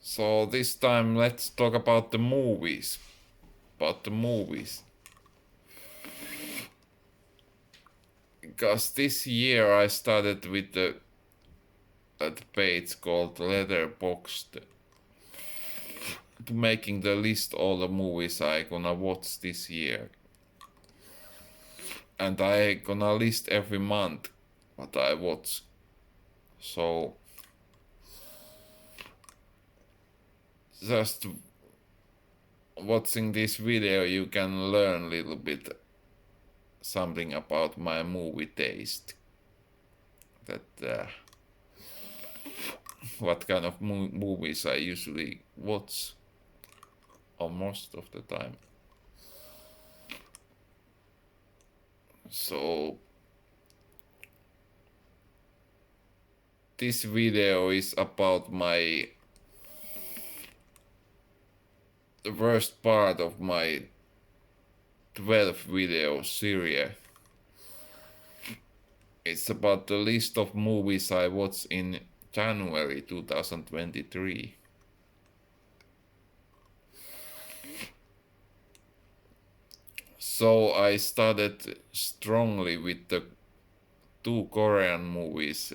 So this time let's talk about the movies. About the movies. Because this year I started with the page called Letterboxd to making the list all the movies I gonna watch this year. And I gonna list every month what I watch. So just watching this video you can learn a little bit something about my movie taste. That what kind of movies I usually watch, or most of the time. So this video is about the worst part of my 12 video series. It's about the list of movies I watched in January 2023. So I started strongly with the two Korean movies.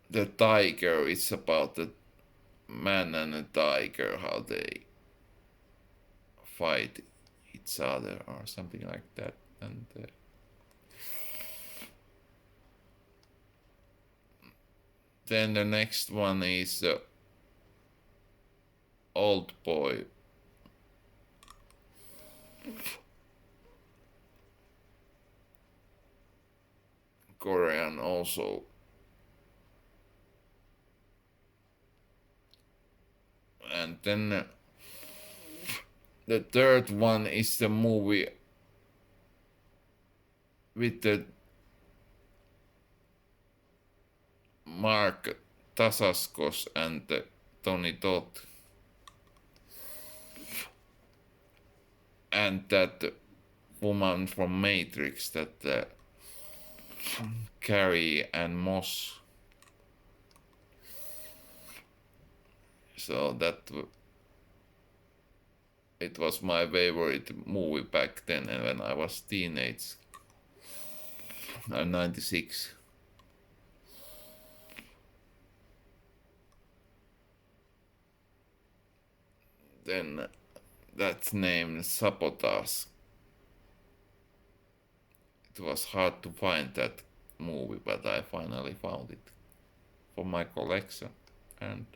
The Tiger, it's about the man and a tiger, how they fight each other or something like that. And then the next one is Old Boy. Korean also. And then the third one is the movie with the Mark Tasaskos and Tony Todd. And that woman from Matrix, that Carrie-Anne Moss. So that it was my favorite movie back then, and when I was teenage. I'm 96. Then that's named Sabotage. It was hard to find that movie, but I finally found it for my collection. And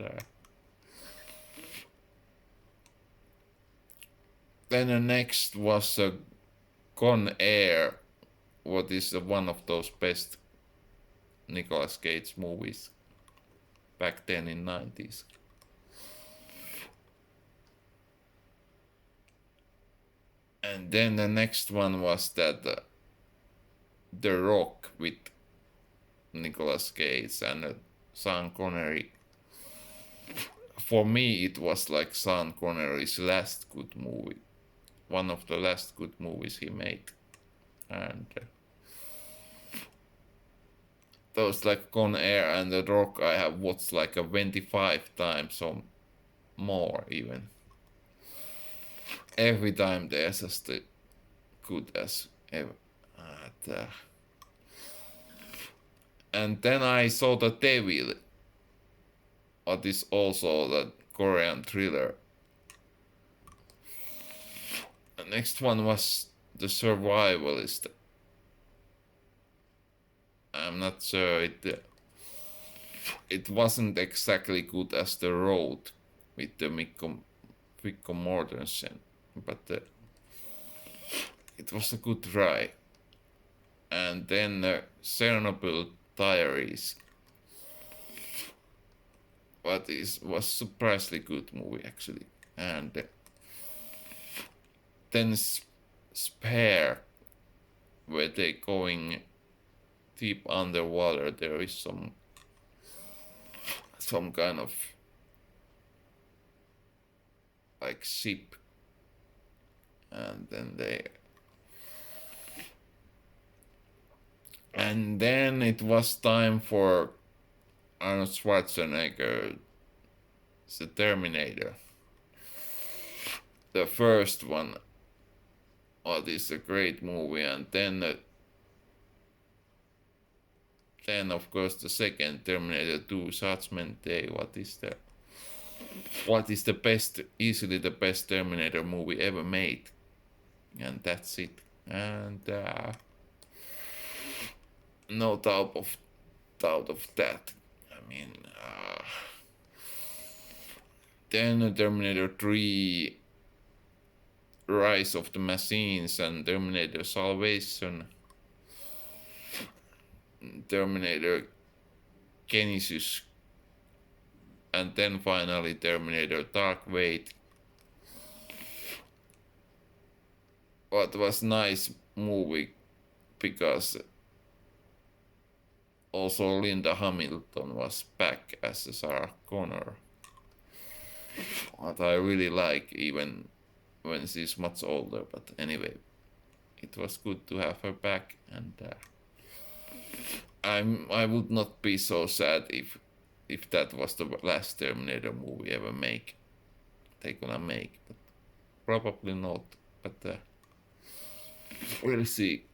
then the next was Con Air, what is one of those best Nicolas Cage movies back then in 90s. And then the next one was that The Rock with Nicolas Cage and Sean Connery. For me, it was like Sean Connery's last good movie. One of the last good movies he made. And those like Con Air and The Rock I have watched like 25 times or more even. Every time they're just good as ever. And then I saw The Devil, what is also the Korean thriller. The next one was The Survivalist. I'm not sure it wasn't exactly good as The Road with the Viggo Mortensen, but it was a good try. And then Chernobyl Diaries, was surprisingly good movie actually. And then Spare, where they going deep underwater. There is some kind of like ship, and then it was time for Arnold Schwarzenegger, the Terminator. The first one, what is a great movie, and then of course the second Terminator 2 Judgment Day. What is the best, easily the best Terminator movie ever made, and that's it. And no doubt of that. I mean, then Terminator 3 Rise of the Machines and Terminator Salvation, Terminator Genisys, and then finally Terminator Dark Fate. What was nice movie because also Linda Hamilton was back as Sarah Connor. What I really like, even when she's much older. But anyway, it was good to have her back, and I would not be so sad if that was the last Terminator movie ever they gonna make, but probably not. But we'll see.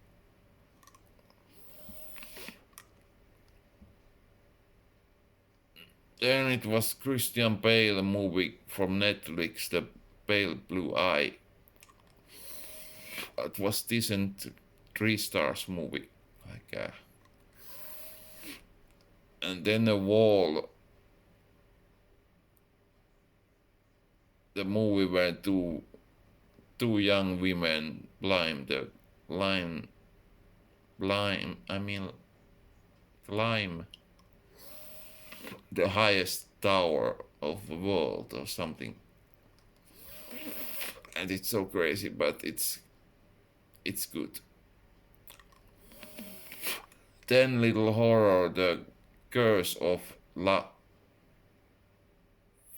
Then it was Christian Bale movie from Netflix, The Pale Blue Eye. It was decent, 3 stars movie. And then The Wall, the movie where two young women climb the highest tower of the world or something. And it's so crazy, but it's good. Then Little Horror, The Curse of La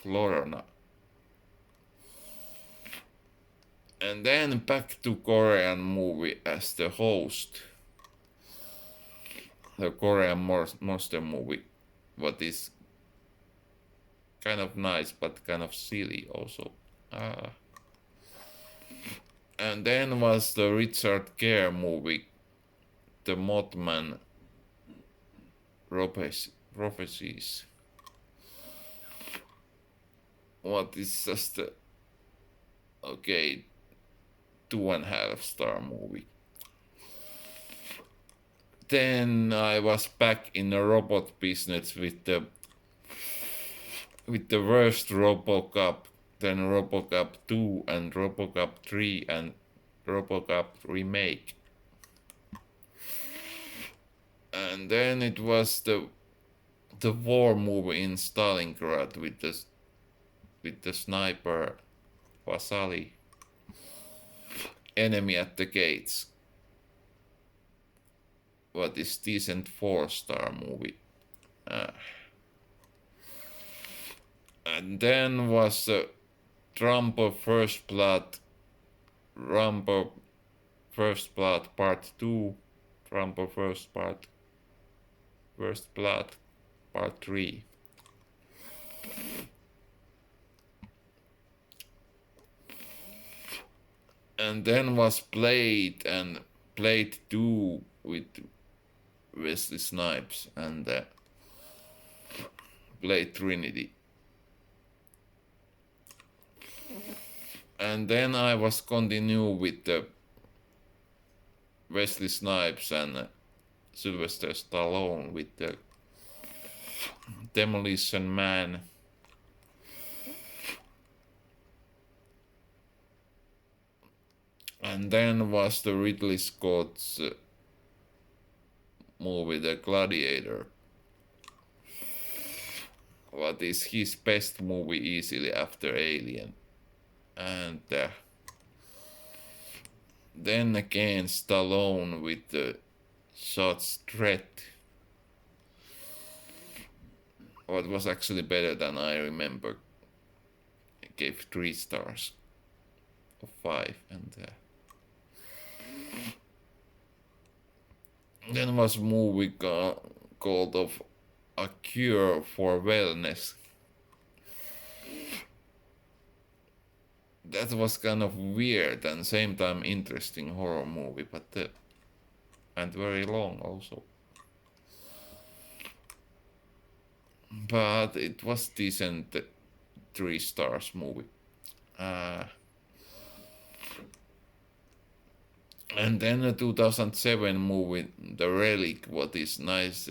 Llorona. And then back to Korean movie as The Host. The Korean monster movie. What is kind of nice but kind of silly also. And then was the Richard Gere movie, The Mothman Prophecies. What is just a 2.5 star movie. Then I was back in the robot business with the worst RoboCop, then RoboCop 2 and RoboCop 3 and RoboCop remake. And then it was the war movie in Stalingrad with the sniper Vasily. Enemy at the Gates. What is decent 4-star movie. And then was Rambo First Blood Part 2, Rambo First Blood Part 3. And then was Blade and Blade 2 with Wesley Snipes and Blade Trinity. And then I was continue with the Wesley Snipes and Sylvester Stallone with the Demolition Man. And then was the Ridley Scott's movie, The Gladiator. What is his best movie easily after Alien. And then again Stallone with the Judge Dredd. What was actually better than I remember. I gave 3 stars of 5. And then was a movie called of a cure for wellness. That was kind of weird and same time interesting horror movie, but and very long also. But it was decent 3 stars movie. And then a 2007 movie, The Relic, what is nice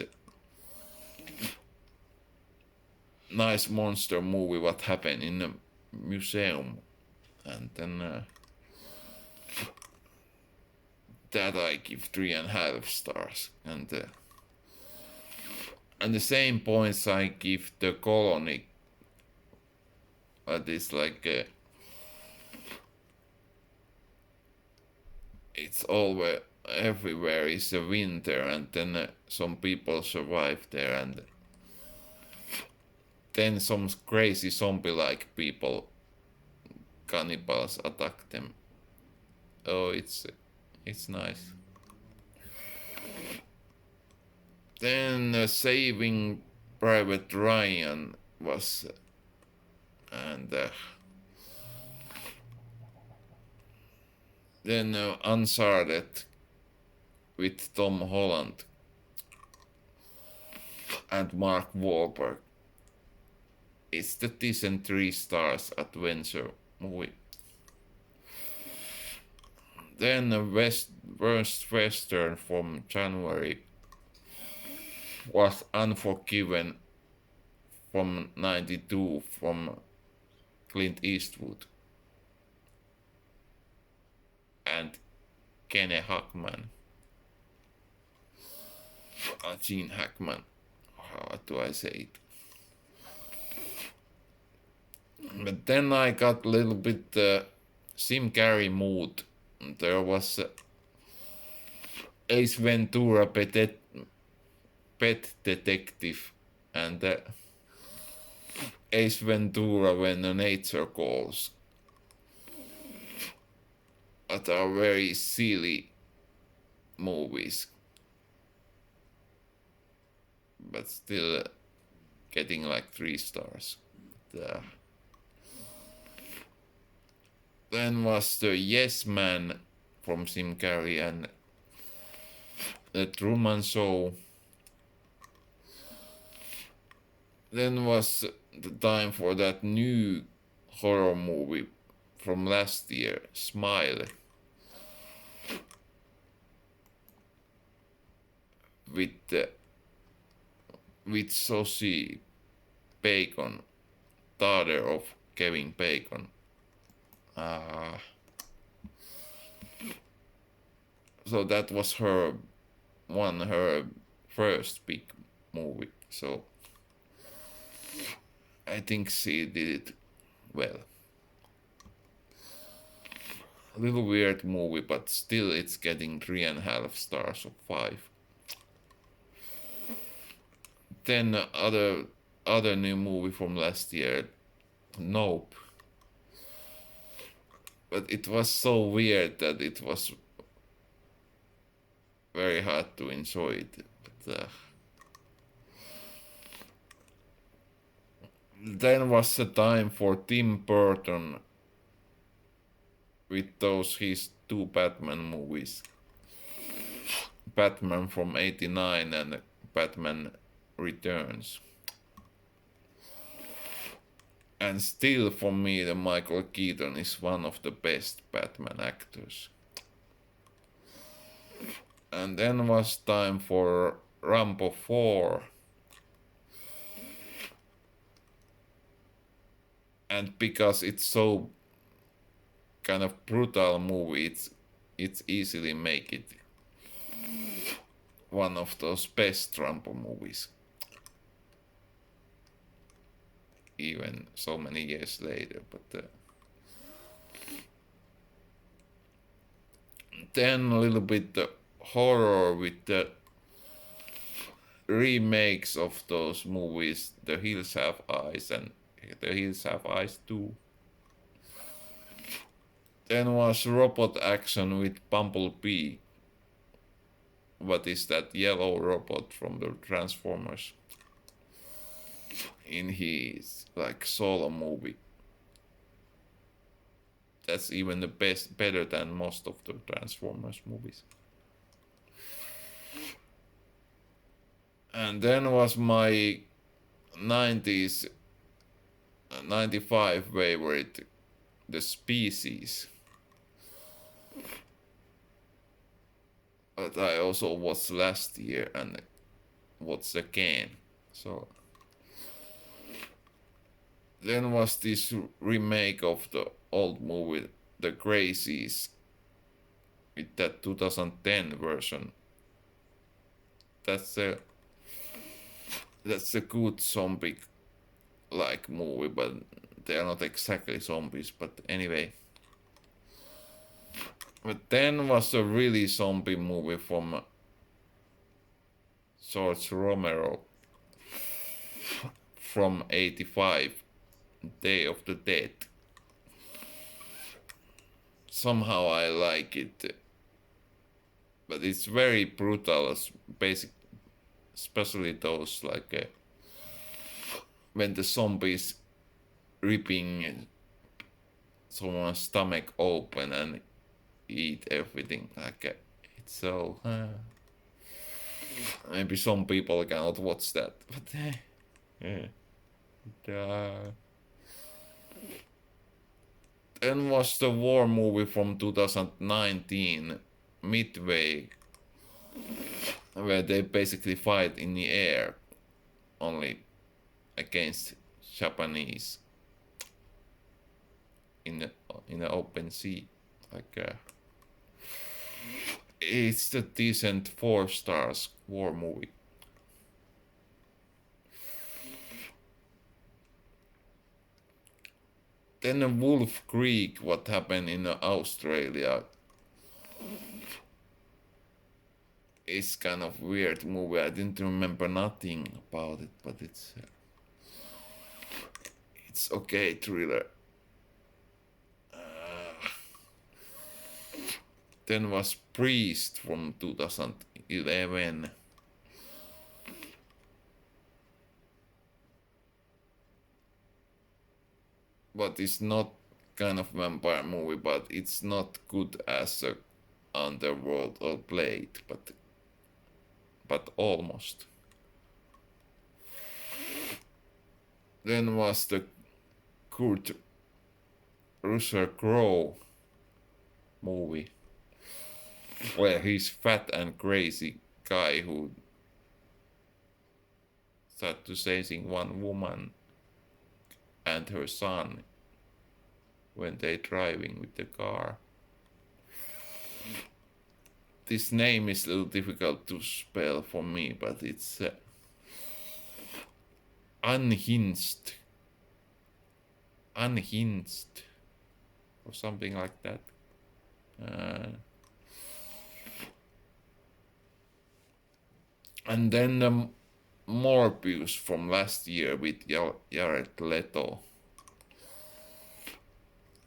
monster movie what happened in a museum. And then that I give 3.5 stars. And the same points I give The Colony. But it's like it's always everywhere is a winter, and then some people survive there, and then some crazy zombie-like people, cannibals, attack them. Oh, it's nice. Then Saving Private Ryan was, and then Uncharted with Tom Holland and Mark Wahlberg. It's the decent 3 stars adventure movie. Then a worst western from January was Unforgiven from '92 from Clint Eastwood and Gene Hackman. Gene Hackman. How do I say it? But then I got a little bit Jim Carrey mood. There was Ace Ventura Pet Detective and Ace Ventura When the Nature Calls. That are very silly movies, but still getting like 3 stars. Then was the Yes Man from Jim Carrey and The Truman Show. Then was the time for that new horror movie from last year, Smile, with Sosie Bacon, daughter of Kevin Bacon. So that was her first big movie. So I think she did it well. A little weird movie, but still it's getting 3.5 stars of 5. Then other new movie from last year, Nope. But it was so weird that it was very hard to enjoy it. But, then was the time for Tim Burton with his 2 Batman movies, Batman from '89 and Batman Returns. And still for me the Michael Keaton is one of the best Batman actors. And then was time for Rambo 4. And because it's so kind of brutal movie, it's easily make it one of those best Rambo movies. Even so many years later, but then a little bit horror with the remakes of those movies, The Hills Have Eyes and The Hills Have Eyes 2. Then was robot action with Bumblebee. What is that yellow robot from the Transformers? in his like solo movie. That's even the better than most of the Transformers movies. And then was my 90s 95 favorite, The Species. But I also watched last year and watched again. So then was this remake of the old movie, The Crazies, with that 2010 version. That's a good zombie like movie, but they are not exactly zombies. But anyway. But then was a really zombie movie from George Romero from 85, Day of the Dead. Somehow I like it, but it's very brutal, basic, especially those like when the zombies ripping someone's stomach open and eat everything. Like it's so. Maybe some people cannot watch that, but yeah. Then was the war movie from 2019, Midway, where they basically fight in the air, only against Japanese in the open sea. Like it's a decent 4 stars war movie. Then Wolf Creek, what happened in Australia, is kind of weird movie. I didn't remember nothing about it, but it's okay thriller. Then was Priest from 2011. But it's not kind of vampire movie, but it's not good as a Underworld or Blade, but almost. Then was the Kurt Russell Crowe movie, where he's fat and crazy guy who started to chasing one woman and her son when they driving with the car. This name is a little difficult to spell for me, but it's unhinged, or something like that. And then Morbius from last year with Jared Leto.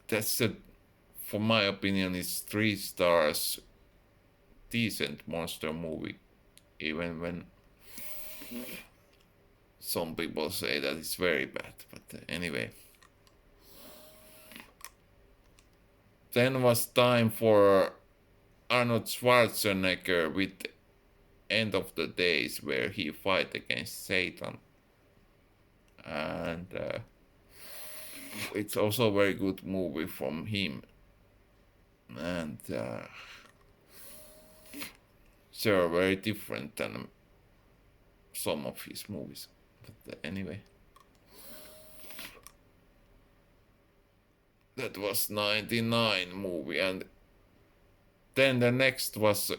That's for my opinion, it's 3 stars, decent monster movie, even when some people say that it's very bad. But anyway. Then was time for Arnold Schwarzenegger with End of the Days, where he fight against Satan. And it's also a very good movie from him. And they're very different than some of his movies. But anyway. That was 99 movie, and then the next was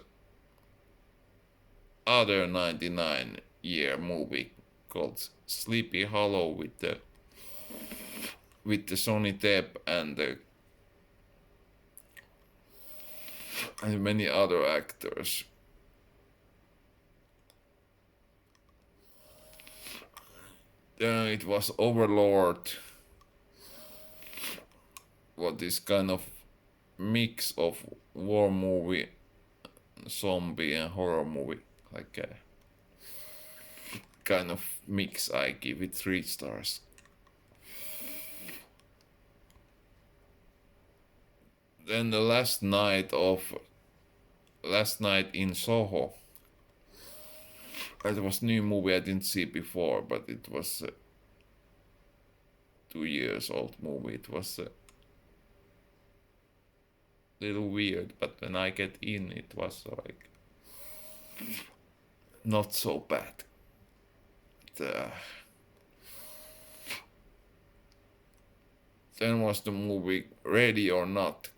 other 99-year movie called Sleepy Hollow with the Johnny Depp and many other actors. Then it was Overlord. What is kind of mix of war movie, zombie and horror movie, like kind of mix, I give it 3 stars. Then the last night in Soho. It was new movie I didn't see before, but it was a 2 years old movie. It was a little weird, but when I get in, it was like not so bad. Then was the movie Ready or Not.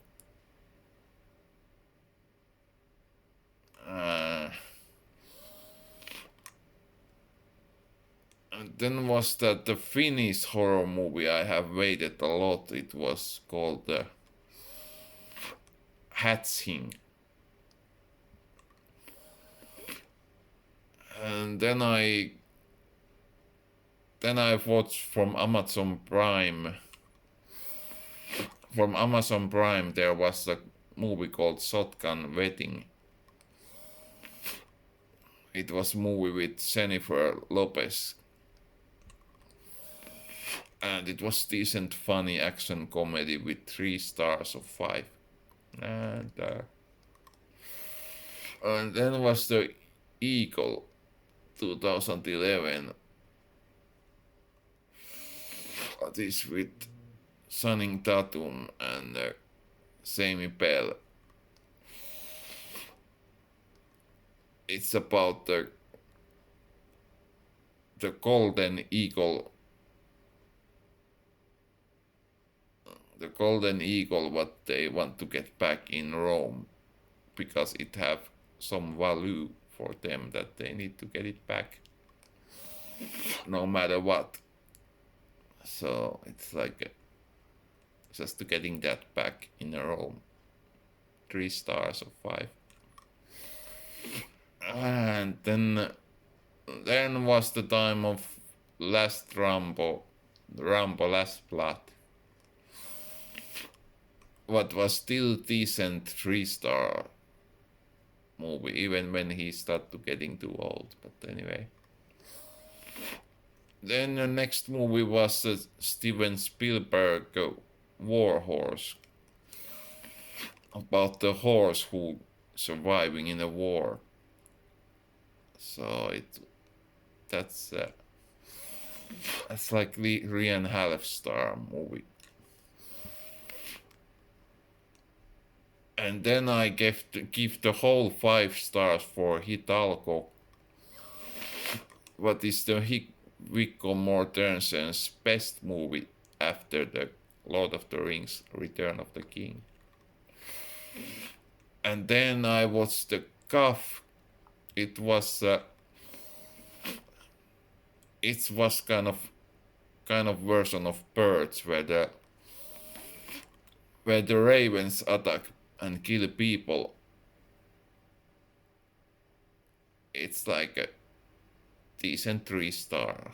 And then was that the Finnish horror movie I have waited a lot. It was called Hatching. And then I watched from Amazon Prime. From Amazon Prime there was a movie called Shotgun Wedding. It was a movie with Jennifer Lopez. And it was decent, funny action comedy with 3 stars of 5. And then was the Eagle 2011. This with Channing Tatum and Jamie Bell. It's about the Golden Eagle. The Golden Eagle, what they want to get back in Rome, because it have some value for them that they need to get it back, no matter what. So it's like just getting that back in Rome. 3 stars of 5. And then was the time of Last Rambo Last Blood. What was still decent 3-star movie, even when he started getting too old. But anyway. Then the next movie was Steven Spielberg War Horse. About the horse who surviving in a war. So that's like the 3.5-star movie. And then I give the whole 5 stars for Hidalgo. What is the Viggo Mortensen's best movie after the Lord of the Rings, Return of the King. And then I watched the Cuff. It was kind of version of Birds, where the ravens attack and kill people. It's like a decent 3-star.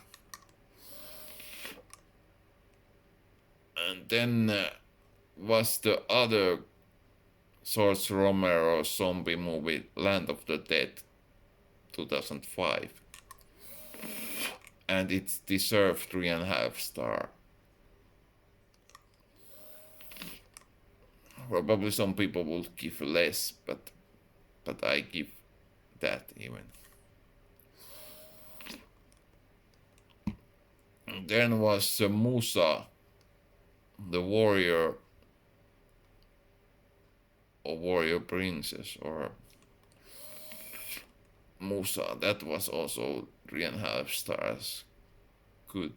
And then was the other George Romero zombie movie, Land of the Dead, 2005. And it deserved 3.5 stars. Probably some people would give less, but I give that even. And then was Musa, the warrior or warrior princess, or Musa. That was also 3.5 stars. Good.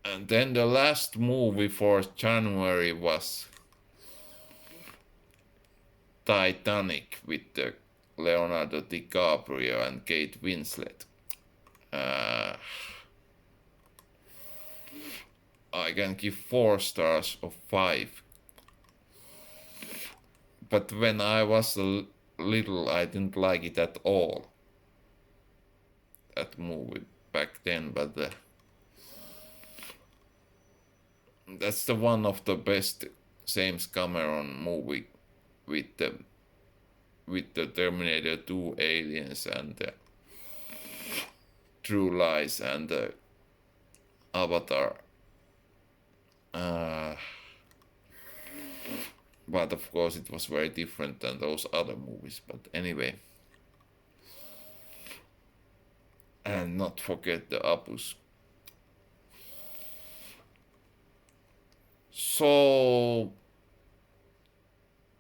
And then the last movie for January was Titanic with Leonardo DiCaprio and Kate Winslet. I can give 4 stars of 5. But when I was little, I didn't like it at all. That movie back then, but that's the one of the best James Cameron movie with the with the Terminator 2, Aliens, and True Lies, and Avatar. But of course it was very different than those other movies. But anyway. And not forget the Apus. So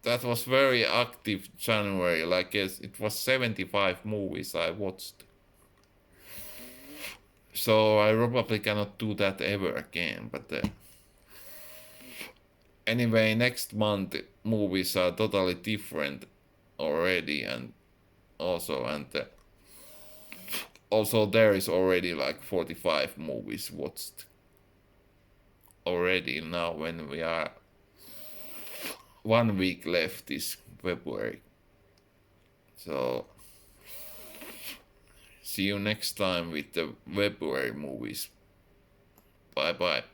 that was very active January. Like it was 75 movies I watched. So I probably cannot do that ever again. But anyway, next month movies are totally different already, and also also there is already like 45 movies watched already now when we are 1 week left this February. So see you next time with the February movies. Bye bye.